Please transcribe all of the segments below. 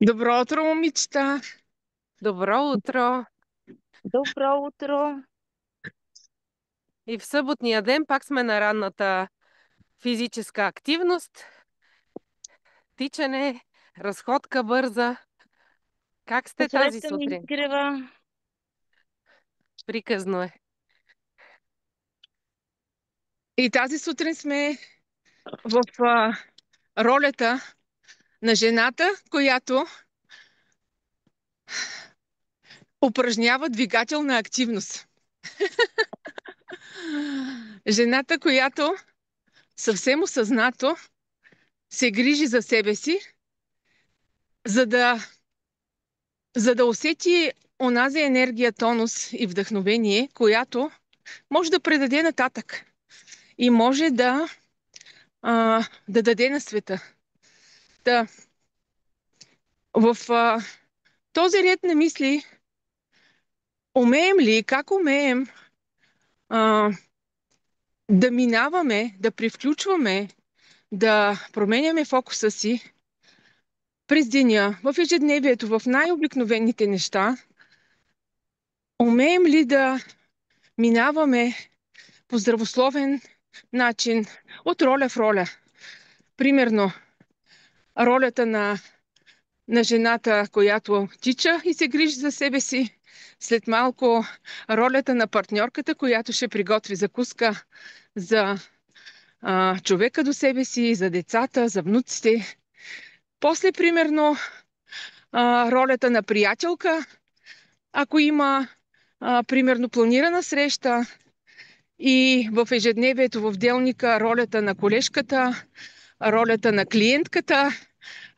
Добро утро, момичета! Добро утро! Добро утро! И в съботния ден пак сме на ранната физическа активност. Тичане, разходка бърза. Как сте тази Посрещам сутрин? изгрева. Приказно е. И тази сутрин сме в ролята на жената, която упражнява двигателна активност. Жената, която съвсем осъзнато се грижи за себе си, за да, за да усети онази енергия, тонус и вдъхновение, която може да предаде нататък и може да даде на света. Да. В този ред на мисли, умеем ли, как умеем а, да минаваме, да привключваме, да променяме фокуса си през деня, в ежедневието, в най-обикновените неща, умеем ли да минаваме по здравословен начин от роля в роля. Примерно, ролята на жената, която тича и се грижи за себе си. След малко ролята на партньорката, която ще приготви закуска за човека до себе си, за децата, за внуците. После, примерно, ролята на приятелка, ако има, примерно, планирана среща, и в ежедневието, в делника, ролята на колежката, ролята на клиентката,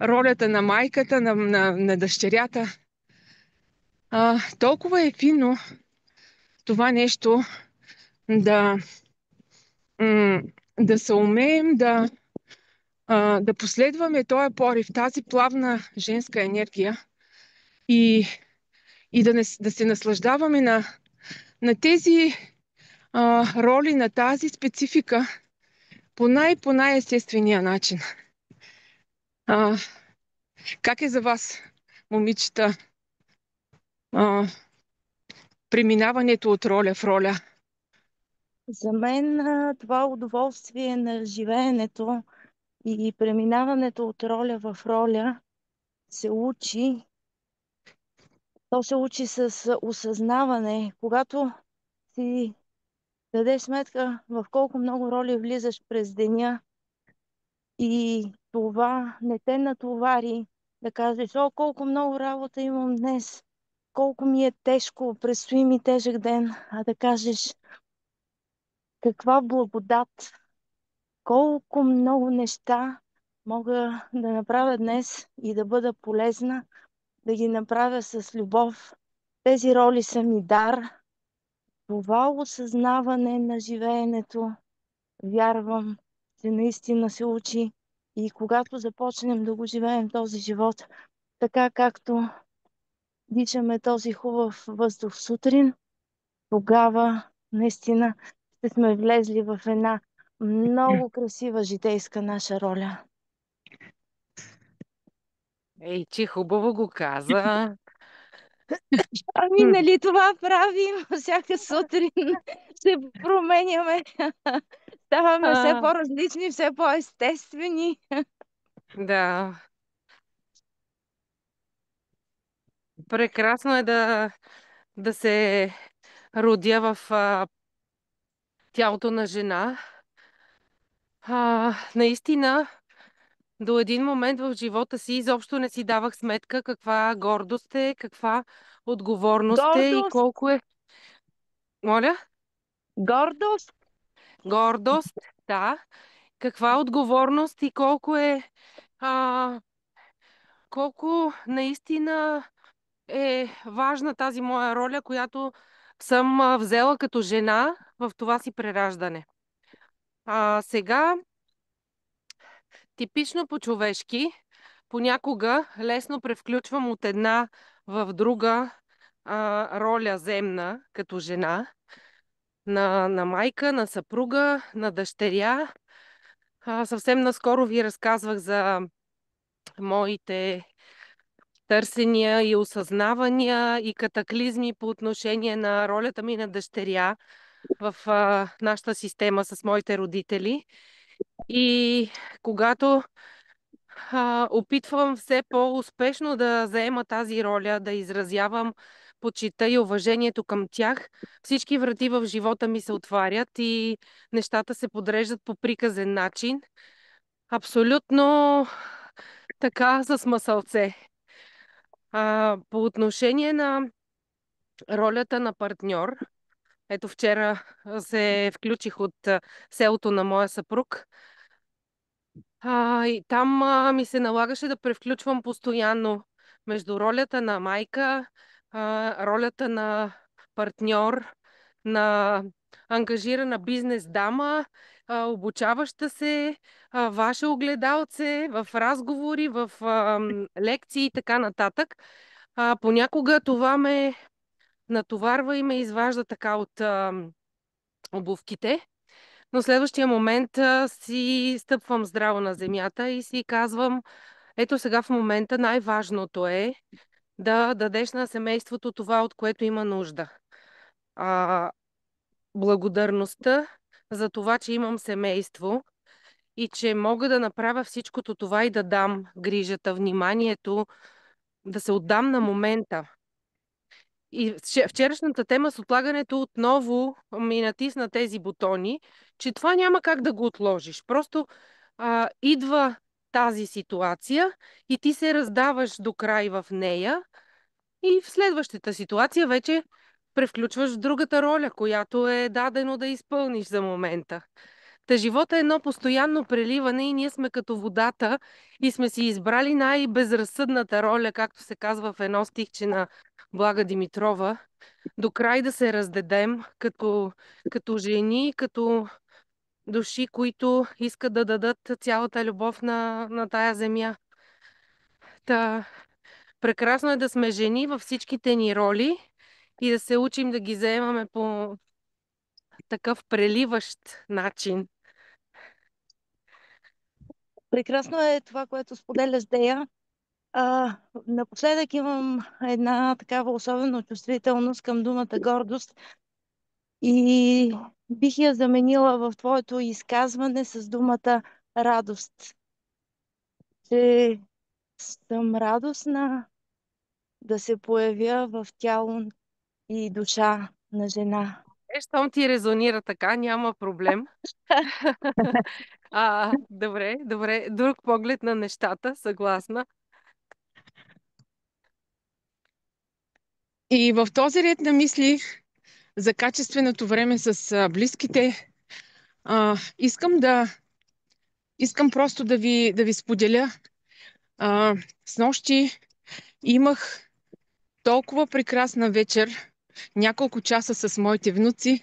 ролята на майката, на дъщерята. Толкова е фино това нещо да, да се умеем да последваме този порив, тази плавна женска енергия и, да се наслаждаваме на тези роли, на тази специфика по най-естествения начин. А, как е за вас, момичета, преминаването от роля в роля? За мен това удоволствие на живеенето и преминаването от роля в роля се учи. То се учи с осъзнаване, когато си дадеш сметка в колко много роли влизаш през деня и това не те натовари да кажеш: о, колко много работа имам днес, колко ми е тежко, предстои ми тежък ден, а да кажеш: каква благодат, колко много неща мога да направя днес и да бъда полезна, да ги направя с любов. Тези роли са ми дар. Това осъзнаване на живеенето, вярвам, че наистина се учи и когато започнем да го живеем този живот, така както дишаме този хубав въздух сутрин, тогава наистина ще сме влезли в една много красива житейска наша роля. Ей, че хубаво го каза. Ами, Хм, нали това правим всяка сутрин? Се променяме, ставаме все а, по-различни, все по-естествени. да, прекрасно е да се родя в тялото на жена. Наистина, до един момент в живота си изобщо не си давах сметка каква гордост е, каква отговорност е и Гордост, колко е. Моля? гордост. Гордост, да. Каква отговорност и а, колко наистина е важна тази моя роля, която съм взела като жена в това си прераждане. Сега, типично по-човешки, понякога лесно превключвам от една в друга роля земна, като жена, на майка, на съпруга, на дъщеря. Съвсем наскоро ви разказвах за моите търсения и осъзнавания и катаклизми по отношение на ролята ми на дъщеря в нашата система с моите родители. И когато опитвам все по-успешно да заема тази роля, да изразявам почита и уважението към тях, всички врати в живота ми се отварят и нещата се подреждат по приказен начин. Абсолютно така с масълце. По отношение на ролята на партньор, ето вчера се включих от селото на моя съпруг. И там ми се налагаше да превключвам постоянно между ролята на майка, ролята на партньор, на ангажирана бизнес дама, обучаваща се, ваше огледалце в разговори, в лекции и така нататък. Понякога това ме натоварва и ме изважда така от обувките. Но следващия момент си стъпвам здраво на земята и си казвам, ето сега в момента най-важното е да дадеш на семейството това, от което има нужда. Благодарността за това, че имам семейство и че мога да направя всичкото това и да дам грижата, вниманието, да се отдам на момента. И вчерашната тема с отлагането отново ми натисна тези бутони, че това няма как да го отложиш. Просто идва тази ситуация и ти се раздаваш до край в нея и в следващата ситуация вече превключваш в другата роля, която е дадено да изпълниш за момента. Та живота е едно постоянно преливане и ние сме като водата и сме си избрали най-безразсъдната роля, както се казва в едно стихче на Блага Димитрова, до край да се раздадем като жени, като души, които искат да дадат цялата любов на тая земя. Та, прекрасно е да сме жени във всичките ни роли и да се учим да ги заемаме по такъв преливащ начин. Прекрасно е това, което споделяш, Дея. Напоследък имам една такава особена чувствителност към думата гордост и бих я заменила в твоето изказване с думата радост. Че съм радостна да се появя в тяло и душа на жена. Щом ти резонира така, няма проблем. Добре, добре. Друг поглед на нещата, съгласна. И в този ред на мисли за качественото време с близките, искам просто да ви споделя. Снощи имах толкова прекрасна вечер, няколко часа с моите внуци.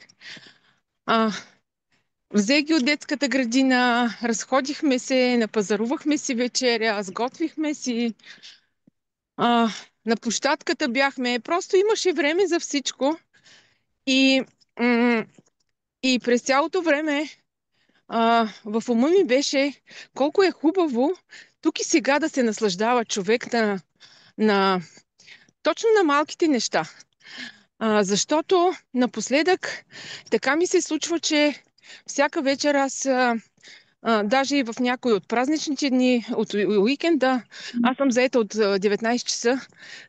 Взе ги от детската градина, разходихме се, напазарувахме си вечеря, сготвихме си. На площадката бяхме, просто имаше време за всичко. И, и през цялото време в ума ми беше колко е хубаво тук и сега да се наслаждава човек точно на малките неща. Защото напоследък така ми се случва, че всяка вечер аз, даже и в някои от празничните дни, от уикенда, аз съм заета от 19 часа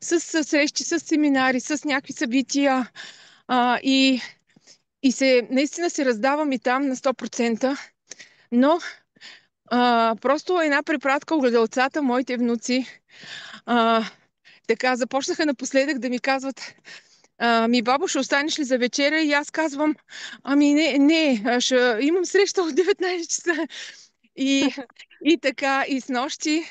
с срещи, с семинари, с някакви събития и наистина се раздавам и там на 100%, но просто една препратка огледалцата, моите внуци, така започнаха напоследък да ми казват: бабо, ще останеш ли за вечеря? И аз казвам: не, ще имам среща от 19 часа. И така, и снощи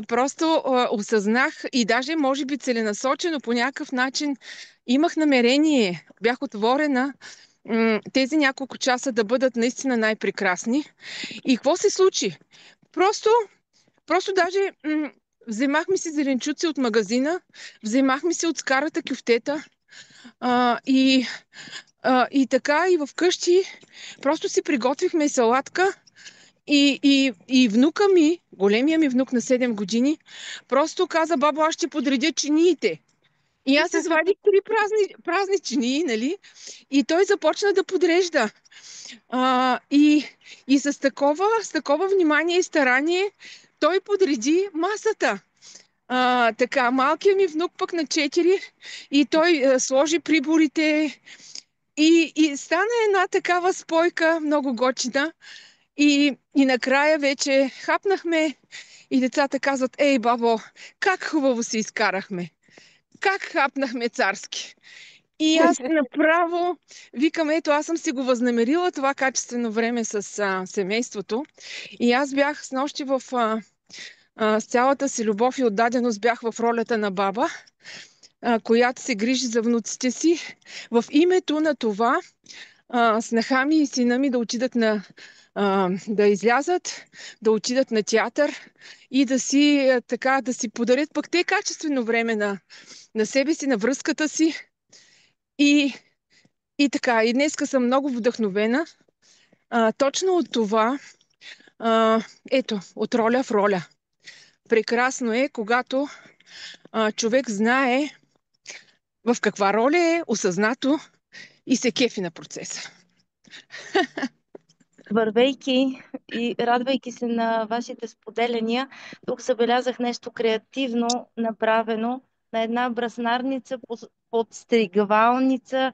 просто осъзнах и даже може би целенасочено по някакъв начин имах намерение, бях отворена тези няколко часа да бъдат наистина най-прекрасни. И какво се случи? Просто даже вземахме си зеленчуци от магазина, вземахме си от скарата кюфтета и така и вкъщи просто си приготвихме салатка и внука ми големия ми внук на 7 години, просто каза: бабо, аз ще подредя чиниите. И аз извадих три празни чинии, нали? И той започна да подрежда. А, и, и с такова внимание и старание той подреди масата. Така, малкият ми внук пък на 4 и той сложи приборите и стана една такава спойка, много гочина. И накрая вече хапнахме и децата казват: ей, бабо, как хубаво си изкарахме! Как хапнахме царски! И аз направо викам: ето, аз съм си го възнамерила това качествено време с семейството. И аз бях снощи с цялата си любов и отдаденост бях в ролята на баба, която се грижи за внуците си, в името на това снаха ми и сина ми да отидат да излязат, да отидат на театър и да си подарят пък те качествено време на себе си, на връзката си. И, и така, и днеска съм много вдъхновена. Точно от това, ето, от роля в роля. Прекрасно е, когато човек знае в каква роля е, осъзнато и се кефи на процеса. Вървейки и радвайки се на вашите споделяния, тук забелязах нещо креативно направено на една браснарница, подстригвалница.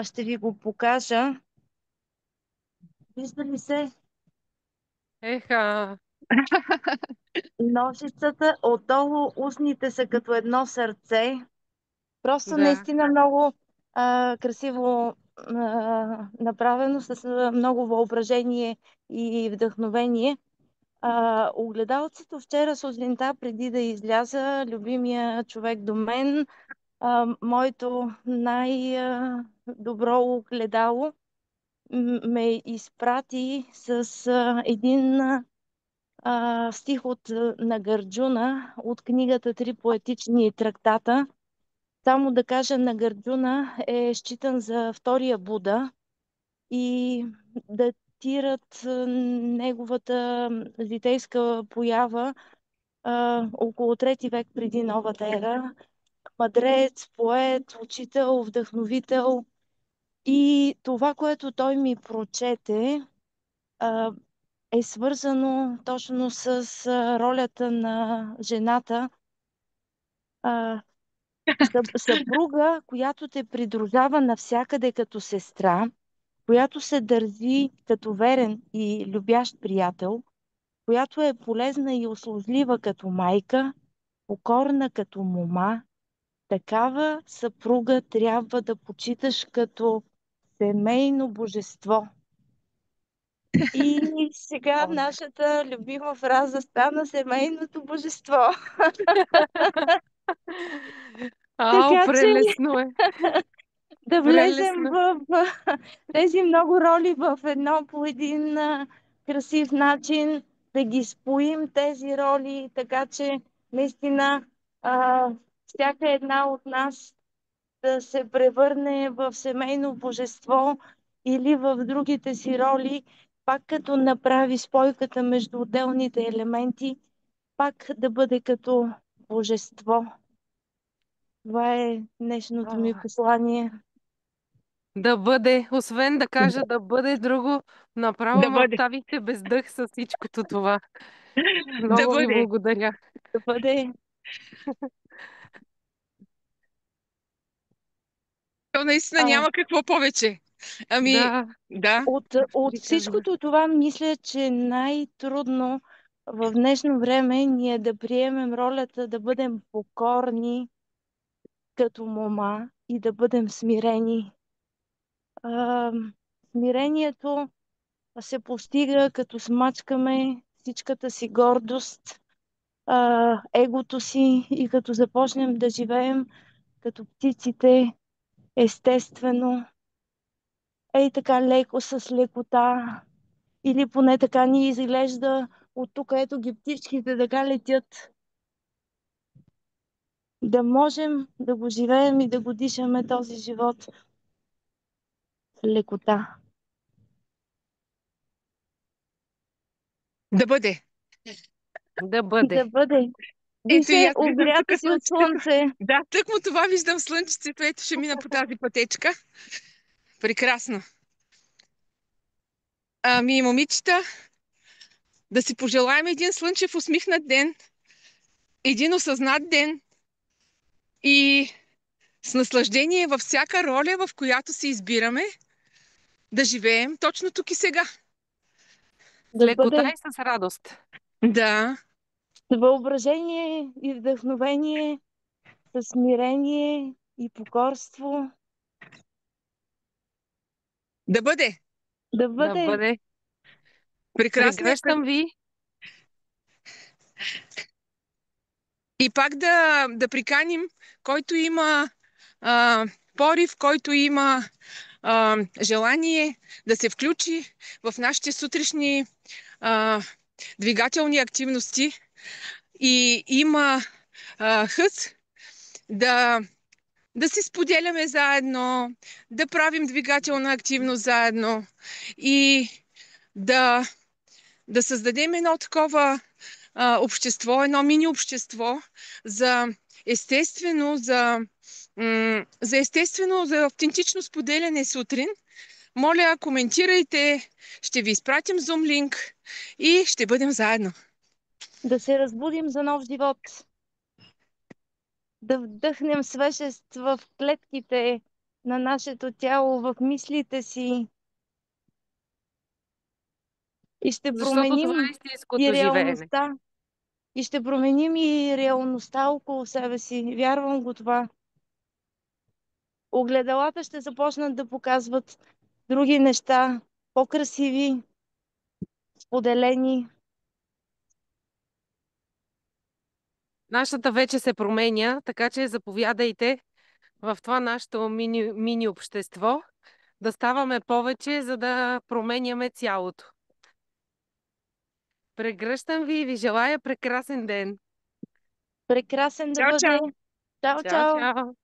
Ще ви го покажа. Вижда ли се Еха, ножицата? Отдолу устните са като едно сърце. Просто да. наистина много красиво направено, с много въображение и вдъхновение. Огледалцето вчера сутринта, преди да изляза, любимия човек до мен, моето най-добро огледало, ме изпрати с един стих от Нагарджуна от книгата Три поетични трактата. Само да кажа, Нагарджуна е считан за втория Буда и датират неговата житейска поява около трети век преди новата ера. Мъдрец, поет, учител, вдъхновител. И това, което той ми прочете, а, е свързано точно с ролята на жената. А, Съпруга, която те придружава навсякъде като сестра, която се държи като верен и любящ приятел, която е полезна и услужлива като майка, покорна като мома. Такава съпруга трябва да почиташ като семейно божество. И сега О. нашата любима фраза стана семейното божество. Ао, Така че прелесно е. да влезем Прелесно. в тези много роли в едно по един красив начин, да ги споим тези роли, така че наистина а, всяка една от нас да се превърне в семейно божество или в другите си роли, пак като направи спойката между отделните елементи, пак да бъде като божество. Това е днешното ми А, послание. да бъде, освен да кажа да бъде друго, направо Да ме бъде. оставихте без дъх с всичкото това. Да Много ви бъде. благодаря. Да бъде. То наистина А, няма какво повече. Ами, Да, да. от викам. всичкото това, мисля, че най-трудно в днешно време ни е да приемем ролята да бъдем покорни като мома и да бъдем смирени. А, Смирението се постига като смачкаме всичката си гордост, егото си и като започнем да живеем като птиците, естествено, ей така леко с лекота, или поне така ни изглежда от тук, ето ги птичките така летят. Да можем да го живеем и да го дишаме този живот с лекота. Да бъде. Да Да бъде. бъде. Ето и Вижте, аз виждам тук огрята си от слънцето. слънце. Да, тъкмо това виждам слънчицето. Ето ще мина по тази пътечка. Прекрасно. Ами, момичета, да си пожелаем един слънчев усмихнат ден, един осъзнат ден и с наслаждение във всяка роля, в която се избираме, да живеем точно тук и сега. С Да лекота бъде и с радост. Да, с въображение и вдъхновение, с смирение и покорство. да бъде. Да Да бъде. бъде. Прекрасният. Прегръщам ви. И пак да приканим, който има порив, който има желание да се включи в нашите сутрешни двигателни активности и има хъс да, да си споделяме заедно, да правим двигателна активност заедно и да, да създадем едно такова общество, едно мини общество за естествено, за естествено, за автентично споделяне сутрин. Моля, коментирайте, ще ви изпратим Zoom линк и ще бъдем заедно. Да се разбудим за нов живот. Да вдъхнем свежест в клетките на нашето тяло, в мислите си и ще Защото това променим е и истинското живеене. реалността. И ще променим и реалността около себе си. Вярвам го това. Огледалата ще започнат да показват други неща, по-красиви, споделени. Нашата вече се променя, така че заповядайте в това нашето мини общество да ставаме повече, за да променяме цялото. Прегръщам ви и ви желая прекрасен ден. Прекрасен да Чао, бъде. чао! Чао, Чао, чао! чао!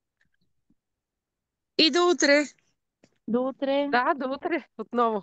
И до утре! До утре! Да, до утре отново.